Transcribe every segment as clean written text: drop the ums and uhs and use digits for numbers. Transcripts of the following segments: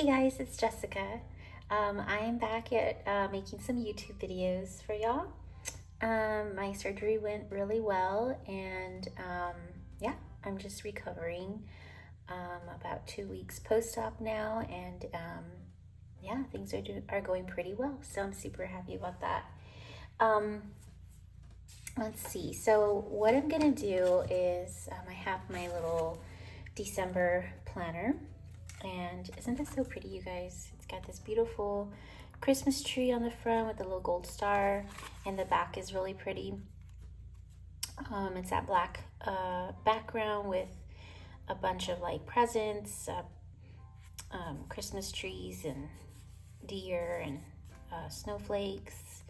Hey guys, it's Jessica. I am back at making some YouTube videos for y'all. My surgery went really well, and yeah, I'm just recovering. About 2 weeks post-op now, and yeah, things are going pretty well. So I'm super happy about that. Um, let's see. So what I'm gonna do is I have my little December planner. And isn't that so pretty, you guys? It's got this beautiful Christmas tree on the front with a little gold star, and the back is really pretty. It's that black background with a bunch of like presents, Christmas trees, and deer, and snowflakes,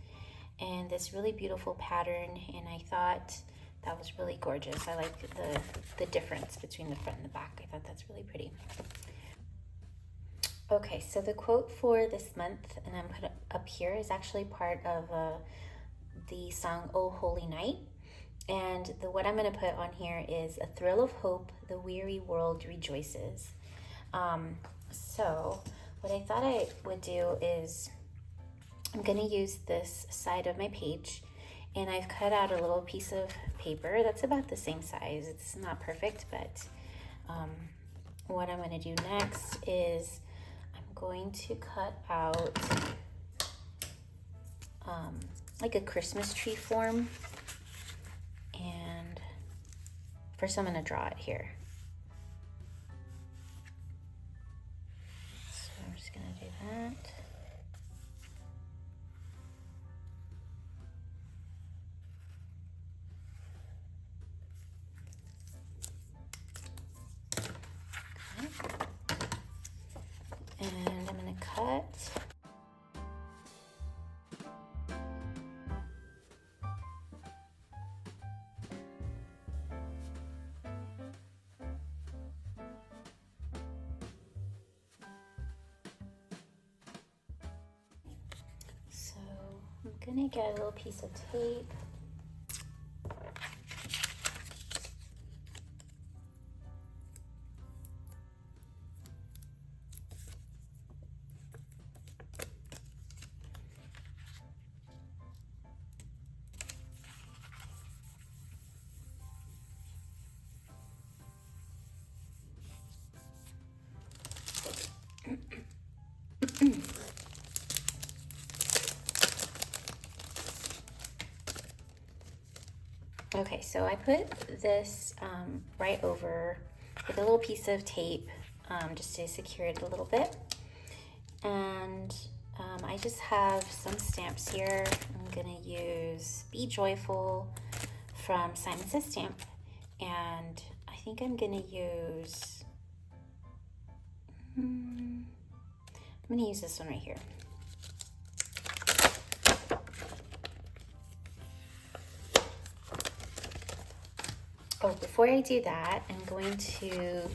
and this really beautiful pattern. And I thought that was really gorgeous. I like the difference between the front and the back. I thought that's really pretty. Okay, so the quote for this month, and I'm put up here, is actually part of the song "Oh Holy Night." And what I'm going to put on here is "A thrill of hope, the weary world rejoices." So what I thought I would do is I'm going to use this side of my page, and I've cut out a little piece of paper that's about the same size. It's not perfect, but what I'm going to do next is going to cut out like a Christmas tree form, and first I'm going to draw it here. So I'm just going to do that. Okay. And I'm going to cut. So I'm going to get a little piece of tape. Okay, so I put this right over with a little piece of tape just to secure it a little bit. And I just have some stamps here. I'm gonna use Be Joyful from Simon Says Stamp, and I think I'm gonna use this one right here. Oh, before I do that, I'm going to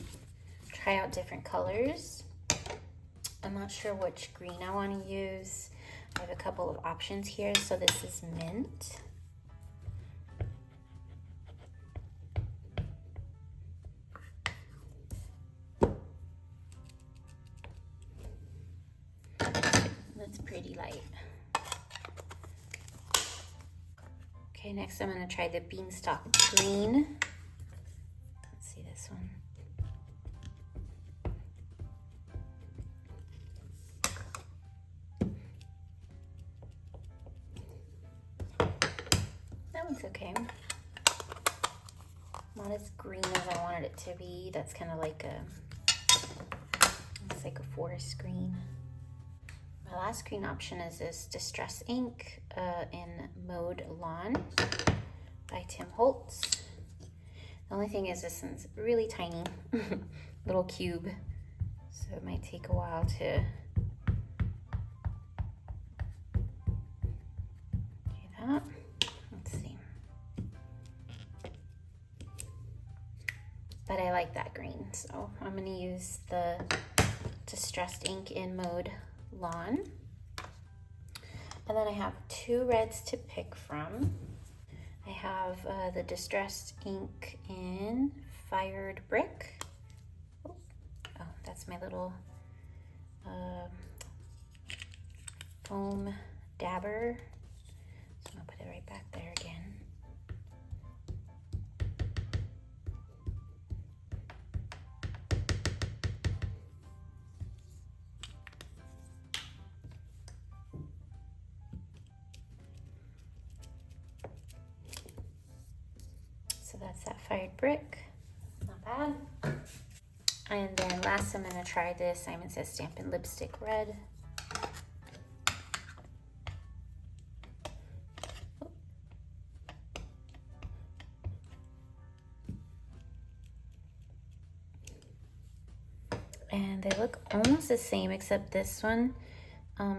try out different colors. I'm not sure which green I want to use. I have a couple of options here. So this is mint. That's pretty light. Okay, next I'm going to try the beanstalk green. Let's see this one. That one's okay. Not as green as I wanted it to be. That's kind of like it's like a forest green. My last green option is this Distress ink in Mode Lawn by Tim Holtz. The only thing is this one's really tiny, little cube, so it might take a while to do that. Let's see. But I like that green, so I'm going to use the Distressed ink in Mode Lawn. And then I have two reds to pick from. I have the Distressed ink in Fired Brick. Oh, that's my little foam dabber. So I'm gonna put it right back there again. So that's that fired brick. Not bad. And then last I'm gonna try this Simon Says Stampin' Lipstick Red. And they look almost the same, except this one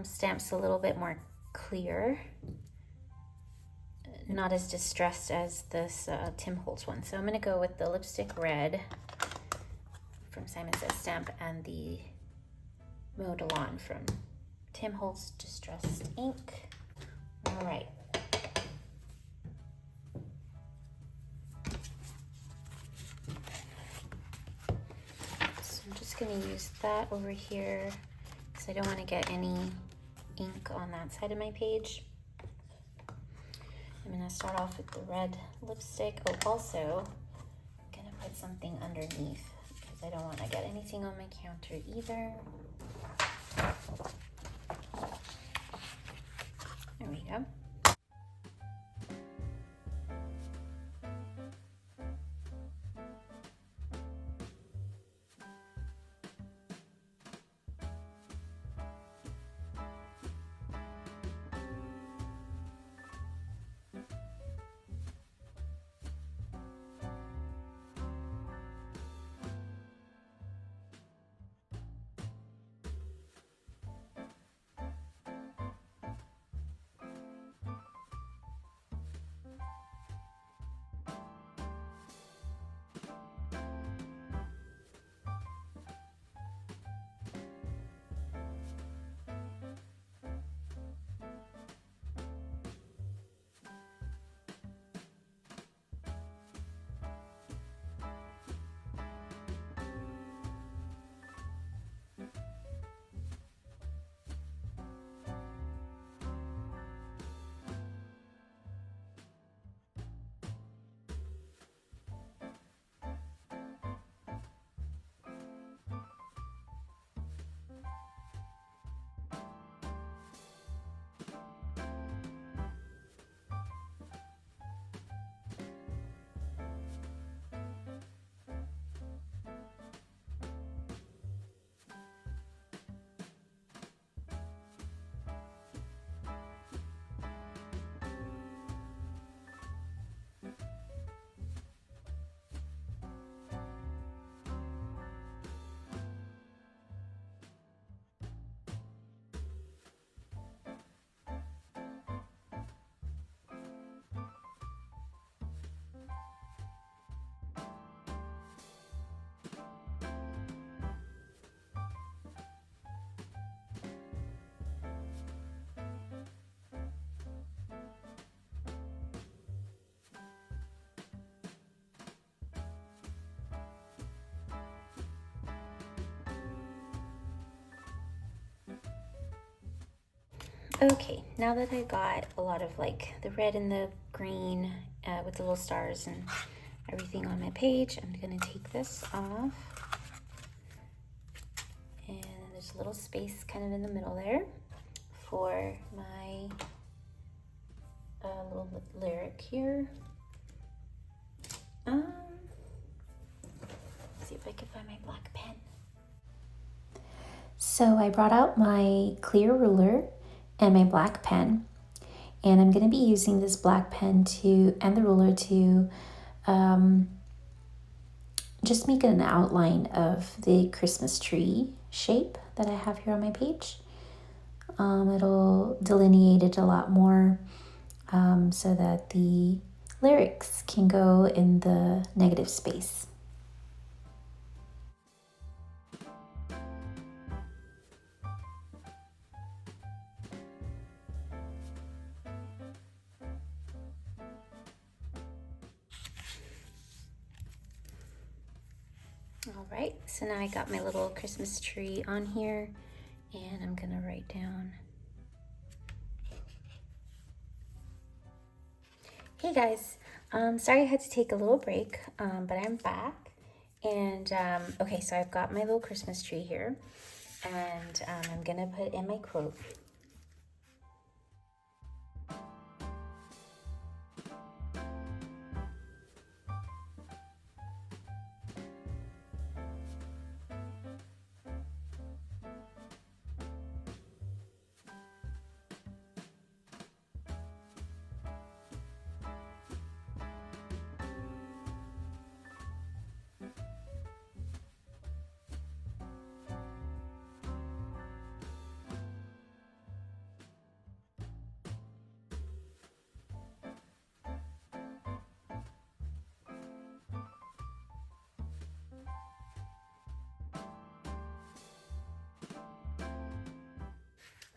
stamps a little bit more clear. Not as distressed as this Tim Holtz one. So I'm gonna go with the Lipstick Red from Simon Says Stamp and the Modelon from Tim Holtz Distressed Ink. All right. So I'm just gonna use that over here because I don't want to get any ink on that side of my page. I'm gonna start off with the red lipstick. Oh, also, I'm gonna put something underneath because I don't want to get anything on my counter either. There we go. Okay, now that I got a lot of like the red and the green with the little stars and everything on my page, I'm gonna take this off. And there's a little space kind of in the middle there for my little lyric here. Let's see if I can find my black pen. So I brought out my clear ruler and my black pen, and I'm going to be using this black pen and the ruler to just make an outline of the Christmas tree shape that I have here on my page. It'll delineate it a lot more so that the lyrics can go in the negative space. All right, so now I got my little Christmas tree on here, And I'm gonna write down. Hey guys, sorry I had to take a little break, but I'm back. And okay, so I've got my little Christmas tree here, and I'm gonna put in my quote.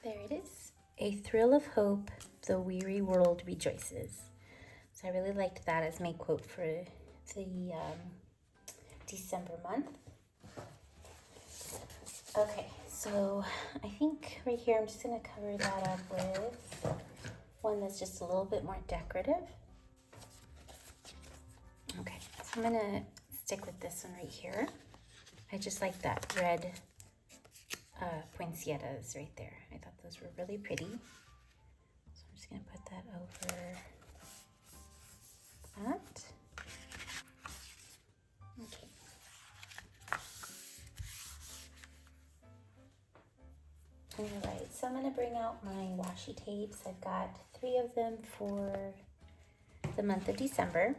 There it is. A thrill of hope, the weary world rejoices. So I really liked that as my quote for the December month. Okay, so I think right here I'm just gonna cover that up with one that's just a little bit more decorative. Okay, so I'm gonna stick with this one right here. I just like that red poinsettias right there. I thought those were really pretty. So I'm just gonna put that over that. Okay. Alright, so I'm gonna bring out my washi tapes. I've got 3 of them for the month of December.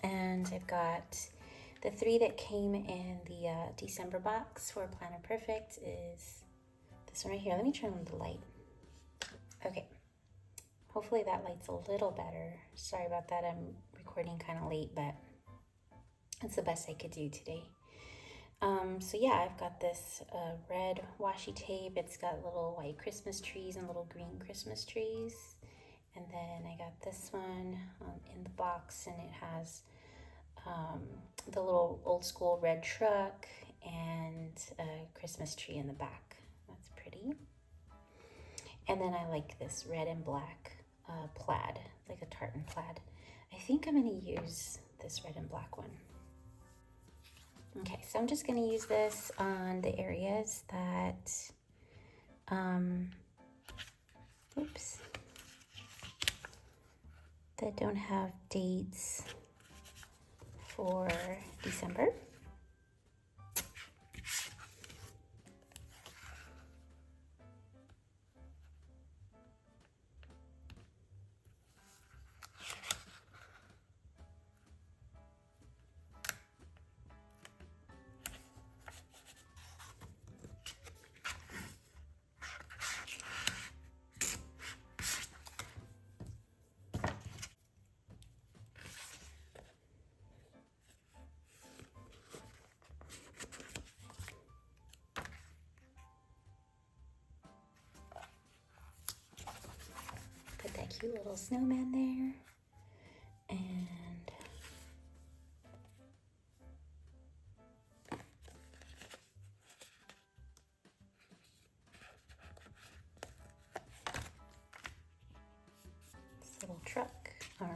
And I've got the 3 that came in the December box for Planner Perfect is this one right here. Let me turn on the light. Okay. Hopefully that light's a little better. Sorry about that. I'm recording kind of late, but it's the best I could do today. So yeah, I've got this red washi tape. It's got little white Christmas trees and little green Christmas trees. And then I got this one in the box, and it has the little old school red truck and a Christmas tree in the back. That's pretty. And then I like this red and black plaid, like a tartan plaid. I think I'm gonna use this red and black one. Okay, so I'm just gonna use this on the areas that, that don't have dates for December. Put that cute little snowman there. And this little truck, or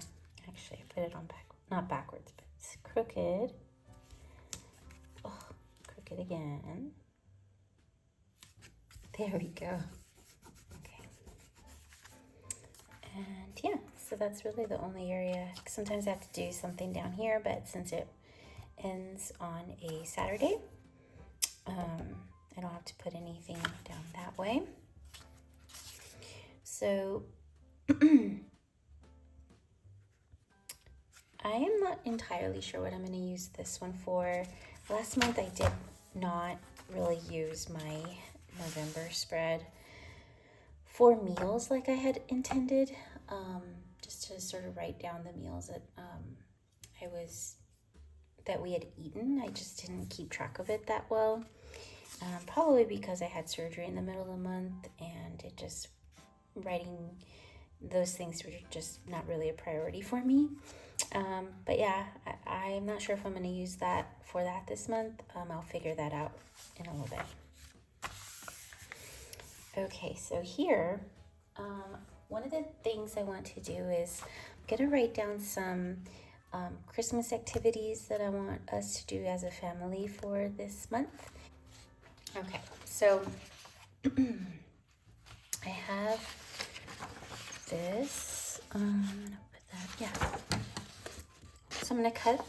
actually I put it on not backwards, but it's crooked. Oh, crooked again. There we go. Okay. And yeah, so that's really the only area. Sometimes I have to do something down here, but since it ends on a Saturday, I don't have to put anything down that way. So I am not entirely sure what I'm going to use this one for. Last month I did not really use my November spread for meals like I had intended, just to sort of write down the meals that that we had eaten. I just didn't keep track of it that well, probably because I had surgery in the middle of the month, and it just writing those things were just not really a priority for me. But yeah, I'm not sure if I'm going to use that for that this month. I'll figure that out in a little bit. Okay, so here, one of the things I want to do is I'm gonna write down some Christmas activities that I want us to do as a family for this month. Okay, so I have this. I'm gonna put that, yeah. So I'm gonna cut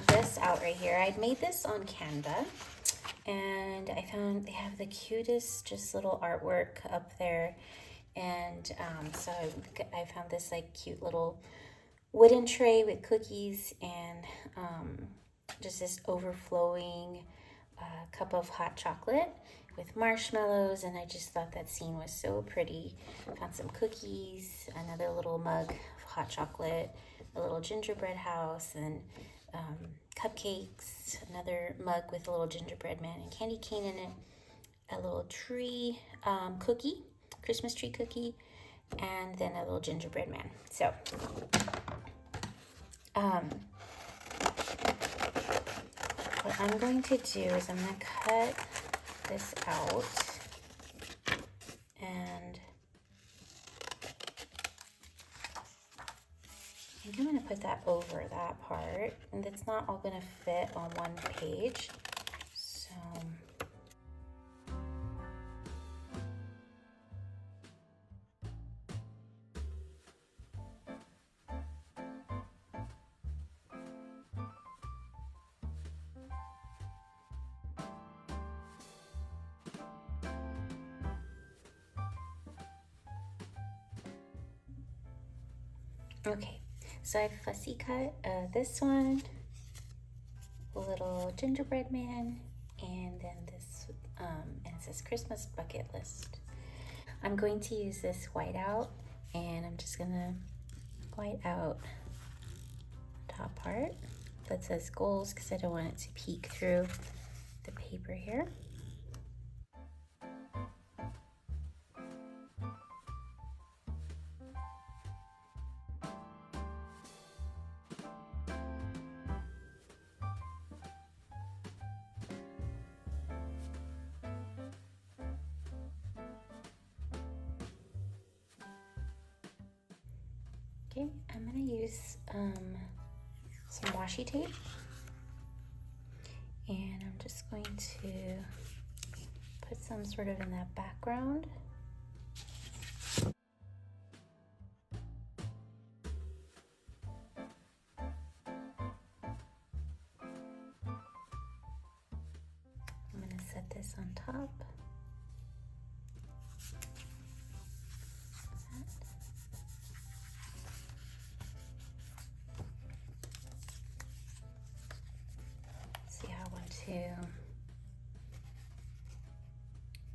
this out right here. I made this on Canva, and I found they have the cutest just little artwork up there. And so I found this like cute little wooden tray with cookies and just this overflowing cup of hot chocolate with marshmallows, and I just thought that scene was so pretty. Found some cookies, another little mug of hot chocolate, a little gingerbread house, and cupcakes, another mug with a little gingerbread man and candy cane in it, a little tree cookie, Christmas tree cookie, and then a little gingerbread man. So what I'm going to do is I'm going to cut this out, and I think I'm going to put that over that part, and it's not all going to fit on one page. So okay, so I fussy cut this one, a little gingerbread man, and then this, and it says Christmas bucket list. I'm going to use this whiteout, and I'm just gonna white out the top part that says goals because I don't want it to peek through the paper here. Okay, I'm gonna use some washi tape, and I'm just going to put some sort of in that background. I'm gonna set this on top. See how I want to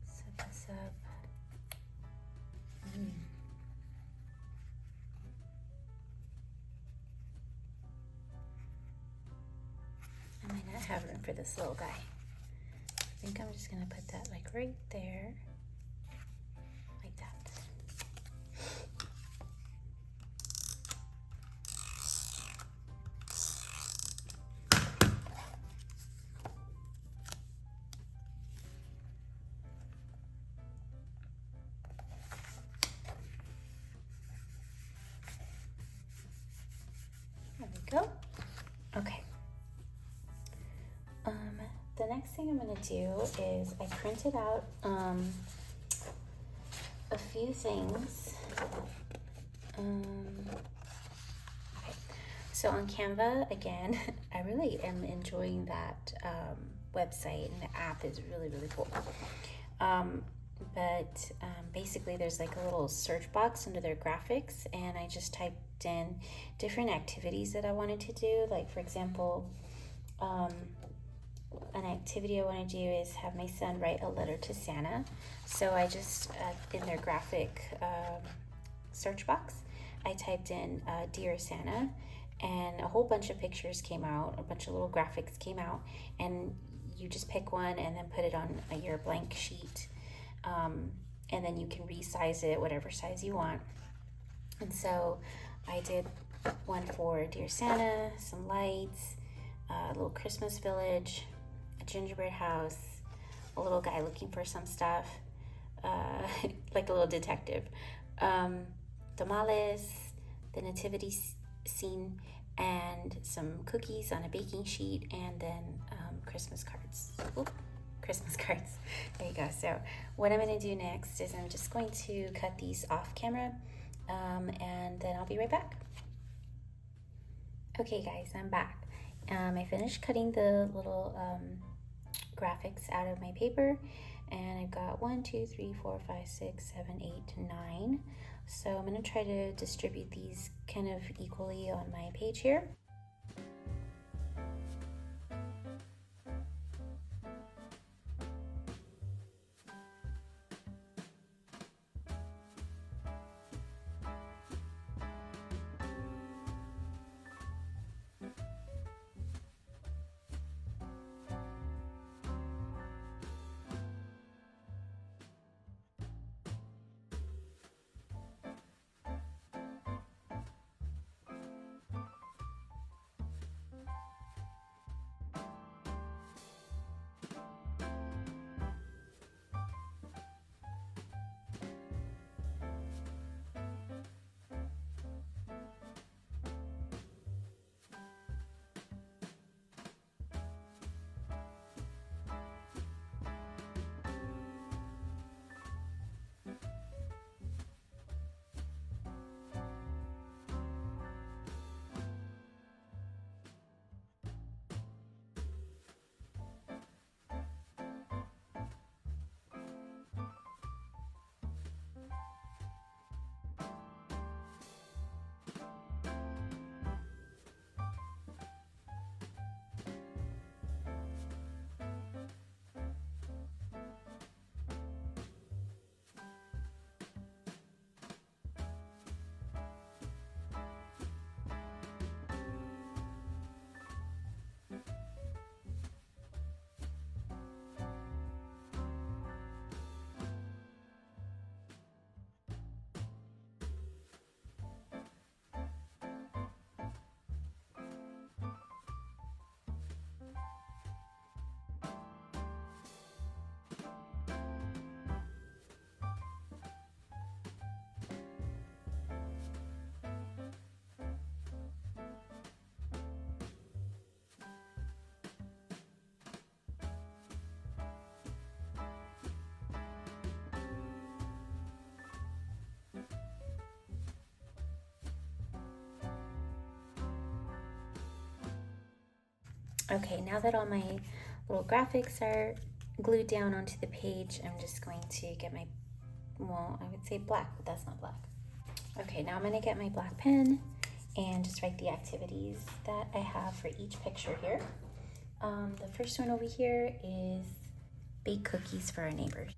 set this up. I might not have room for this little guy. I think I'm just gonna put that like right there, like that. There we go. Okay. The next thing I'm gonna do is I printed out a few things. Okay. So on Canva, again, I really am enjoying that website, and the app is really, really cool. But basically there's like a little search box under their graphics, and I just typed in different activities that I wanted to do. Like for example, an activity I want to do is have my son write a letter to Santa. So I just, in their graphic search box, I typed in Dear Santa, and a whole bunch of pictures came out, a bunch of little graphics came out, and you just pick one and then put it on your blank sheet, and then you can resize it whatever size you want. And so I did one for Dear Santa, some lights, a little Christmas village, a gingerbread house, a little guy looking for some stuff, like a little detective. Um, Tamales, the nativity scene, and some cookies on a baking sheet, and then Christmas cards. Ooh, Christmas cards. There you go. So what I'm going to do next is I'm just going to cut these off camera, and then I'll be right back. Okay guys, I'm back. I finished cutting the little graphics out of my paper, and I've got 1, 2, 3, 4, 5, 6, 7, 8, 9. So I'm going to try to distribute these kind of equally on my page here. Okay, now that all my little graphics are glued down onto the page, I'm just going to get my, well, I would say black, but that's not black. Okay, now I'm going to get my black pen and just write the activities that I have for each picture here. The first one over here is bake cookies for our neighbors.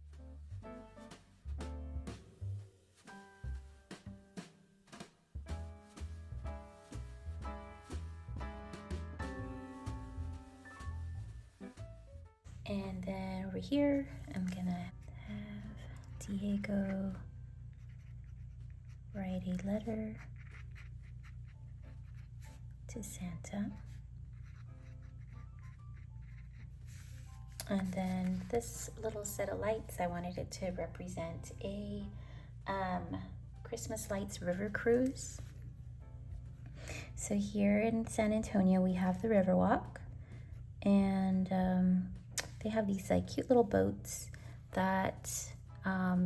And then over here, I'm gonna have Diego write a letter to Santa. And then this little set of lights, I wanted it to represent a Christmas lights river cruise. So here in San Antonio, we have the Riverwalk, and they have these like cute little boats that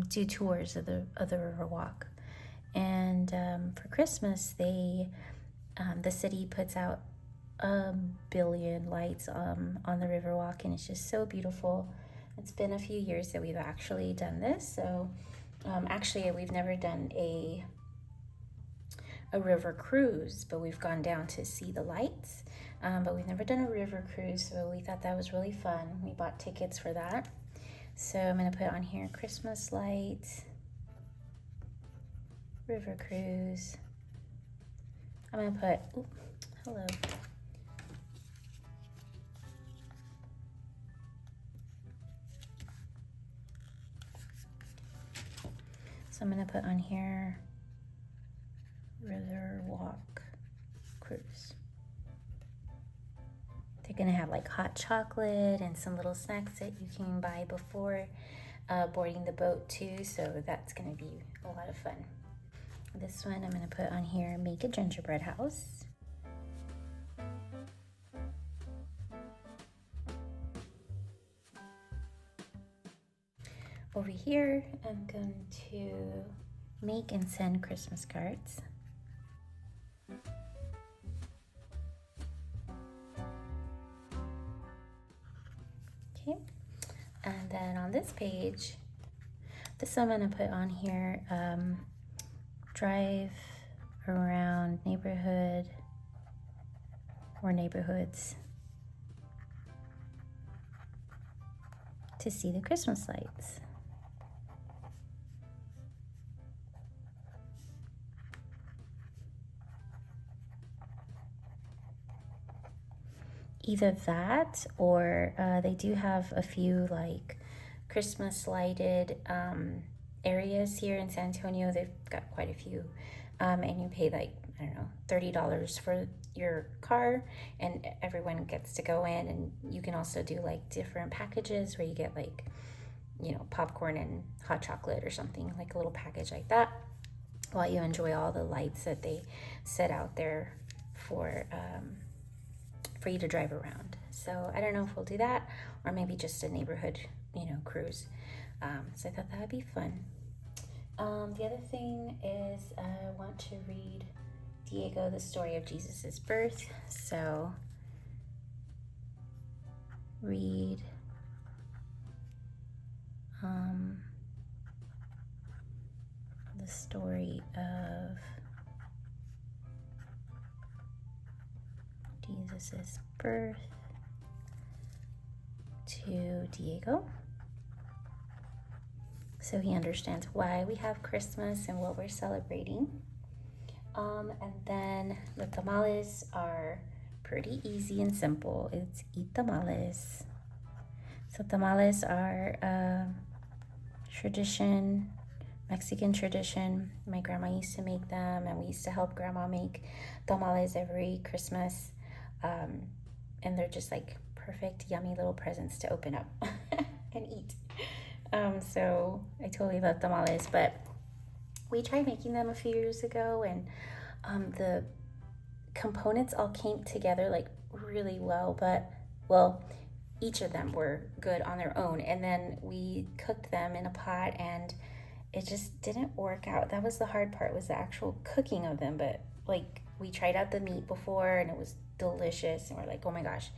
do tours of the Riverwalk. And for Christmas, they the city puts out 1 billion lights on the Riverwalk, and it's just so beautiful. It's been a few years that we've actually done this, so actually we've never done a river cruise, but we've gone down to see the lights, but we've never done a river cruise, so we thought that was really fun. We bought tickets for that. So I'm going to put on here Christmas lights, river cruise. I'm going to put, ooh, hello. So I'm going to put on here Riverwalk cruise. They're gonna have like hot chocolate and some little snacks that you can buy before boarding the boat too, so that's going to be a lot of fun. This one I'm going to put on here, make a gingerbread house. Over here, I'm going to make and send Christmas cards. Okay, and then on this page, this I'm going to put on here, drive around neighborhood or neighborhoods to see the Christmas lights. Either that or they do have a few like Christmas lighted areas here in San Antonio. They've got quite a few, and you pay like, I don't know, $30 for your car, and everyone gets to go in. And you can also do like different packages where you get like, you know, popcorn and hot chocolate or something, like a little package like that, while you enjoy all the lights that they set out there for you to drive around. So I don't know if we'll do that, or maybe just a neighborhood, you know, cruise. So I thought that would be fun. The other thing is I want to read Diego the story of Jesus's birth. So read the story of Jesus's birth to Diego, so he understands why we have Christmas and what we're celebrating. And then the tamales are pretty easy and simple. It's eat tamales. So tamales are a tradition, Mexican tradition. My grandma used to make them, and we used to help grandma make tamales every Christmas. And they're just like perfect, yummy little presents to open up and eat. So I totally love tamales, but we tried making them a few years ago, and the components all came together like really well, but each of them were good on their own. And then we cooked them in a pot, and it just didn't work out. That was the hard part, was the actual cooking of them. But like, we tried out the meat before, and it was delicious, and we're like, oh my gosh,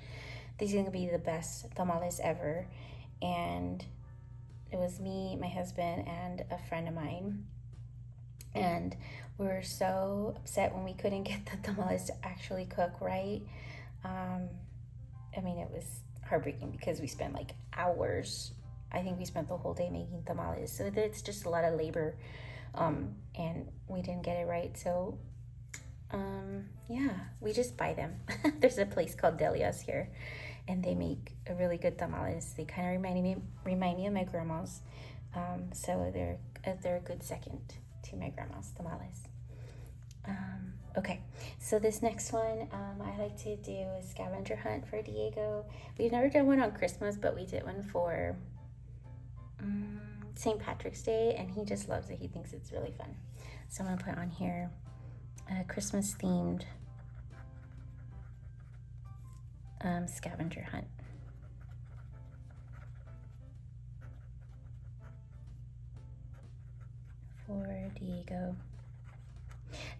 these are gonna be the best tamales ever. And it was me, my husband, and a friend of mine, and we were so upset when we couldn't get the tamales to actually cook right. I mean, it was heartbreaking because we spent like hours. I think we spent the whole day making tamales, so it's just a lot of labor, and we didn't get it right. So yeah, we just buy them. There's a place called Delia's here, and they make a really good tamales. They kind of remind me of my grandma's, so they're a good second to my grandma's tamales. Okay, so this next one, I like to do a scavenger hunt for Diego. We've never done one on Christmas, but we did one for St. Patrick's Day, and he just loves it. He thinks it's really fun. So I'm gonna put on here a Christmas themed scavenger hunt. For Diego.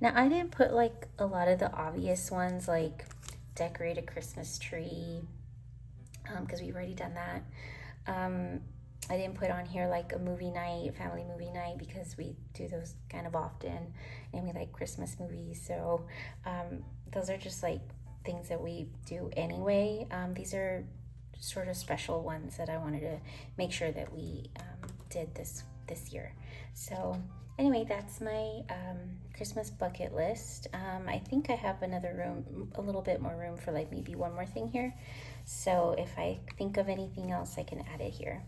Now, I didn't put like a lot of the obvious ones, like decorate a Christmas tree, because we've already done that. I didn't put on here like a movie night, family movie night, because we do those kind of often, and we like Christmas movies. So those are just like things that we do anyway. These are sort of special ones that I wanted to make sure that we did this year. So anyway, that's my Christmas bucket list. I think I have another room, a little bit more room for like maybe one more thing here. So if I think of anything else, I can add it here.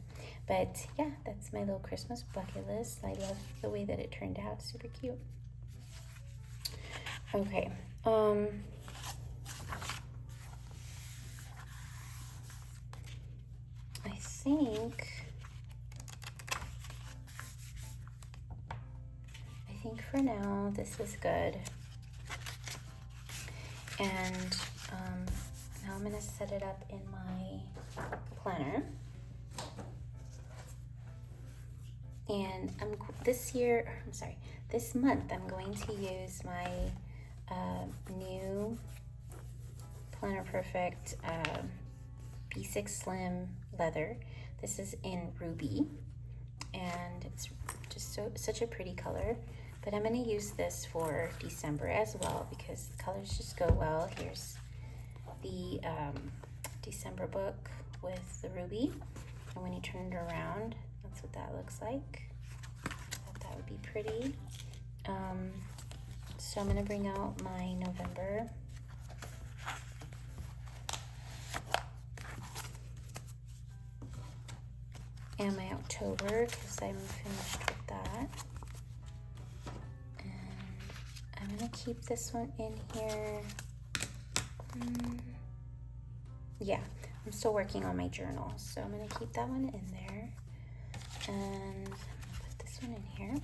But yeah, that's my little Christmas bucket list. I love the way that it turned out. Super cute. Okay. I think think for now this is good. And now I'm gonna set it up in my planner. And this month I'm going to use my new Planner Perfect B6 Slim leather. This is in ruby, and it's just such a pretty color. But I'm going to use this for December as well because the colors just go well. Here's the December book with the ruby, and when you turn it around, that's what that looks like. I thought that would be pretty. So I'm going to bring out my November. And my October, because I'm finished with that. And I'm going to keep this one in here. Yeah, I'm still working on my journal, so I'm going to keep that one in there. And I'm going to put this one in here.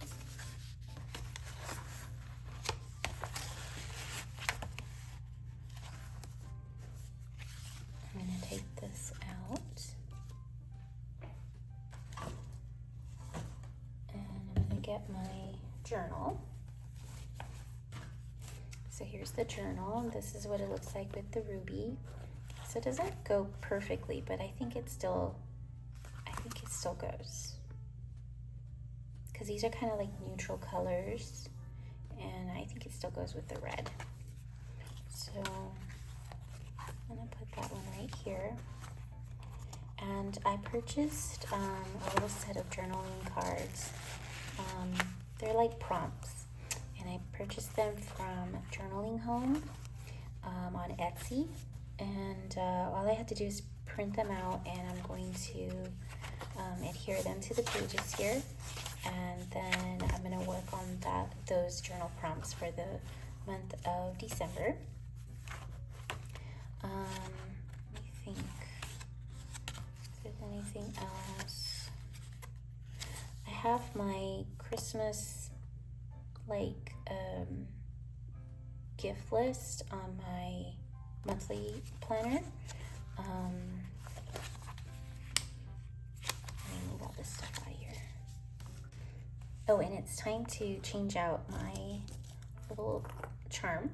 I'm going to take this out. Get my journal. So here's the journal. This is what it looks like with the ruby. So it doesn't go perfectly, but I think it still goes. Because these are kind of like neutral colors, and I think it still goes with the red. So I'm gonna put that one right here. And I purchased a little set of journaling cards. They're like prompts, and I purchased them from Journaling Home on Etsy, and all I had to do is print them out, and I'm going to adhere them to the pages here, and then I'm going to work on those journal prompts for the month of December. Let me think if there's anything else. I have my Christmas gift list on my monthly planner. Let me move all this stuff out of here. Oh, and it's time to change out my little charm.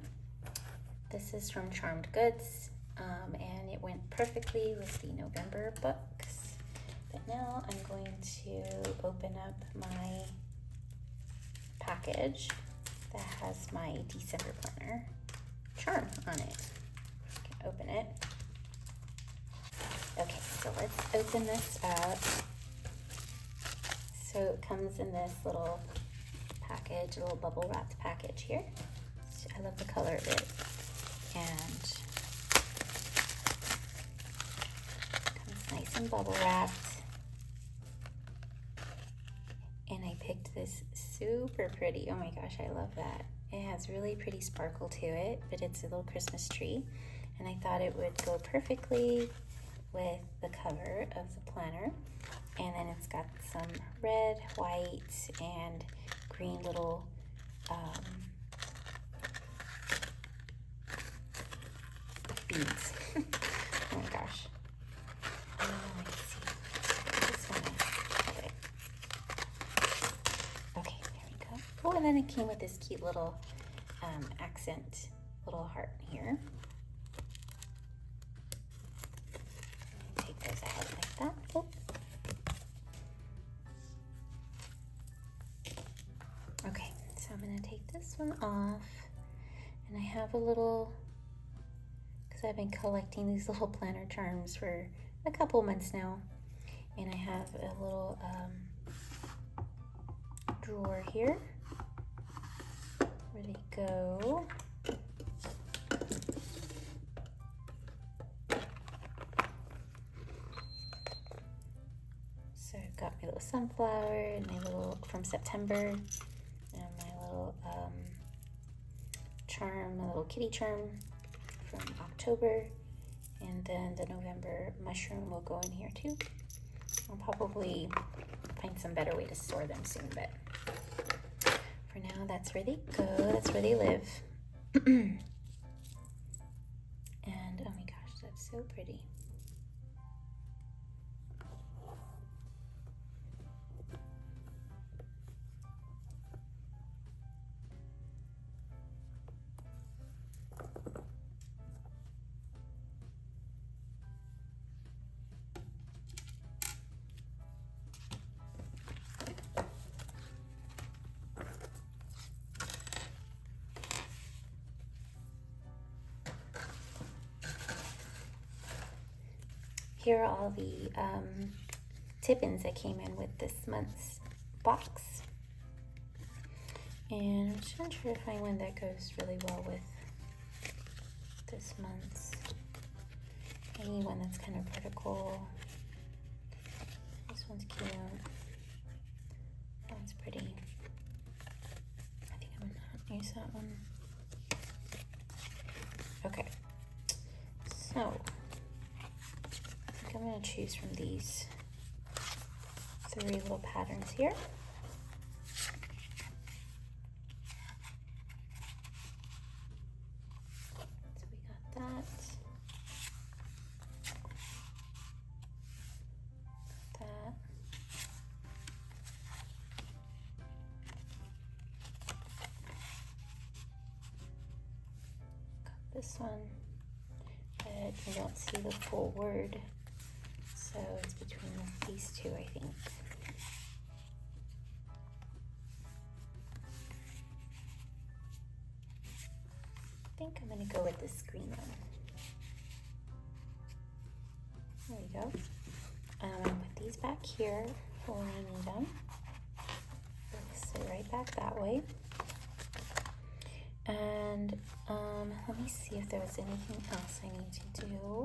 This is from Charmed Goods, and it went perfectly with the November books. But now I'm going to open up my package that has my December planner charm on it. You can open it. Okay, so let's open this up. So it comes in this little package, a little bubble wrapped package here. I love the color of it. And it comes nice and bubble wrapped. And I picked this super pretty, oh my gosh, I love that. It has really pretty sparkle to it, but it's a little Christmas tree. And I thought it would go perfectly with the cover of the planner. And then it's got some red, white, and green little beads. Oh my gosh. Let's see. This one I have it. Okay, there we go. Oh, and then it came with this cute little accent, little heart here. Take those out like that. Oh. Okay, so I'm going to take this one off, and I have a little, because I've been collecting these little planner charms for a couple months now, and I have a little drawer here. Where'd it go? So I've got my little sunflower and my little from September, and my little charm, my little kitty charm from October, and then the November mushroom will go in here too. I'll probably find some better way to store them soon, but For now, that's where they go. That's where they live. And oh my gosh, that's so pretty. Here are all the tip-ins that came in with this month's box. And I'm just gonna try to find one that goes really well with this month's. Any one that's kind of vertical. This one's cute. That one's pretty. I think I'm gonna use that one. Okay. So I'm going to choose from these 3 little patterns here. So we got that. That. Got this one, but you don't see the full word. So it's between these 2, I think. I think I'm going to go with this green one. There we go. I'm going to put these back here for when I need them. They'll sit right back that way. And let me see if there was anything else I need to do.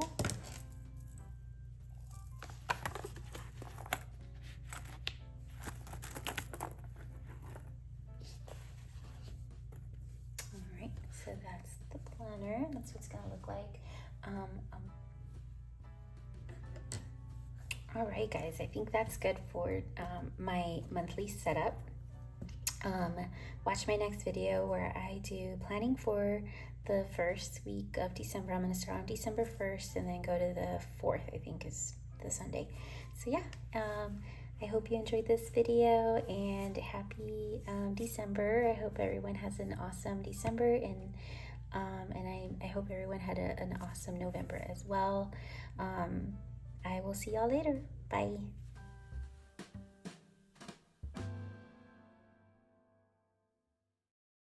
So that's the planner. That's what it's gonna look like. All right, guys. I think that's good for my monthly setup. Watch my next video where I do planning for the first week of December. I'm gonna start on December 1st and then go to the 4th. I think is the Sunday. So yeah. I hope you enjoyed this video and happy December. I hope everyone has an awesome December and I hope everyone had an awesome November as well. I will see y'all later. Bye.